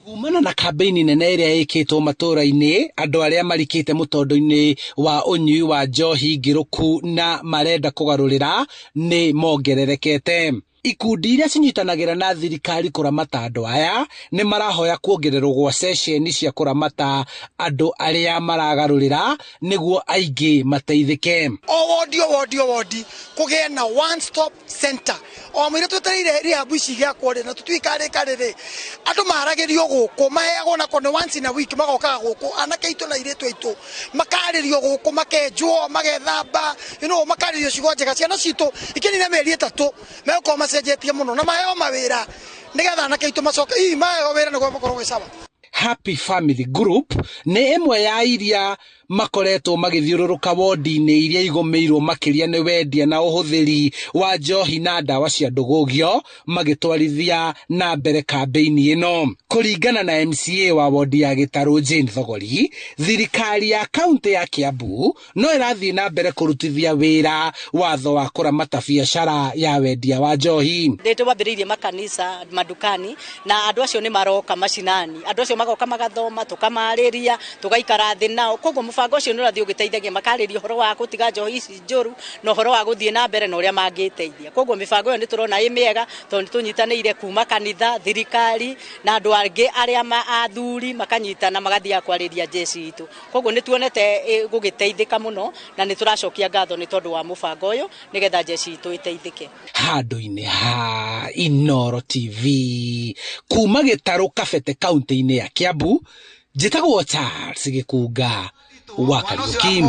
Kumana na kambeini nene ĩrĩa ĩkĩtwo matũra-inĩ, andũ arĩa marikĩte mũtondo-inĩ wa ũnyui wa njohi ngĩrũku na marenda kũgarũrĩra nĩ mongererekete. Ikundi iria cinyitanagĩra na thirikari kũramata andũ aya nĩ marahoya kuongererwo gwa ceceni cia kũramata andũ arĩa maragarũrĩra nĩguo aingĩ mateithĩke. Wodi kũgĩa na one stop center. O mwĩrĩ twetereire rehab ici gĩakwo rĩ na tũtwikarĩkarĩrĩ andũ maragĩrio gũkũ maheagwo na kone once in a week magokaga gũkũ anake aitũ na airĩtu aitũ makarĩrio gũkũ makenjwo magethamba makarĩrio ciugo njega ciana citũ ikinina mĩeri 3 megũkorwo macenjetie mũno na maheo mawĩra nĩgetha anake aitũ macoke maheo wĩra nĩguo makorwo gwĩ sawa. Happy Family Group nĩ ĩmwe ya iria makoretwo magĩthiũrũrũka wodi-inĩ iria igũmĩirwo makĩria nĩ wendia na ũhũthĩri wa njohi na ndawa cia ndũgũgio magĩtwarithia na mbere kambeini ĩno. Kũringana na MCA wa wodi ya Gĩtarũ Jane Thogori, thirikari ya kaunti ya Kiambu no ĩrathiĩ na mbere kũrutithia wĩra watho wa kũramata biacara ya wendia wa njohi. Ndĩtũ wambĩrĩirie makanisa madukani na andũ acio nĩ maroka macinani, andũ acio magoka magathoma tukamarĩria tugaikara thĩ nao, koguo mũbango ũcio nĩ ũrathiĩ ũgĩteithagia makarĩria ũhoro wa gũtiga njohi ici njũru na ũhoro wa gũthiĩ na mbere na ũrĩa mangĩteithia. Koguo mĩbango ĩyo nĩ tũrona ĩ mĩega tondũ tũnyitanĩire kuma kanitha, thirikari na andũ angĩ arĩa athuri makanyitana magathiĩ kwarĩria jeshi itũ. Koguo nĩ tuonete gũgĩteithĩka mũno na nĩ tũracokia ngatho nĩ tondũ wa mũbango ũyũ nĩgetha jeshi itũ ĩteithĩke. Handũ-inĩ ha Inooro TV kuma Gĩtarũ Kabete kaunti-inĩ ya Kiambu, njĩtagwo Charles Gĩkunga wa Kariuki.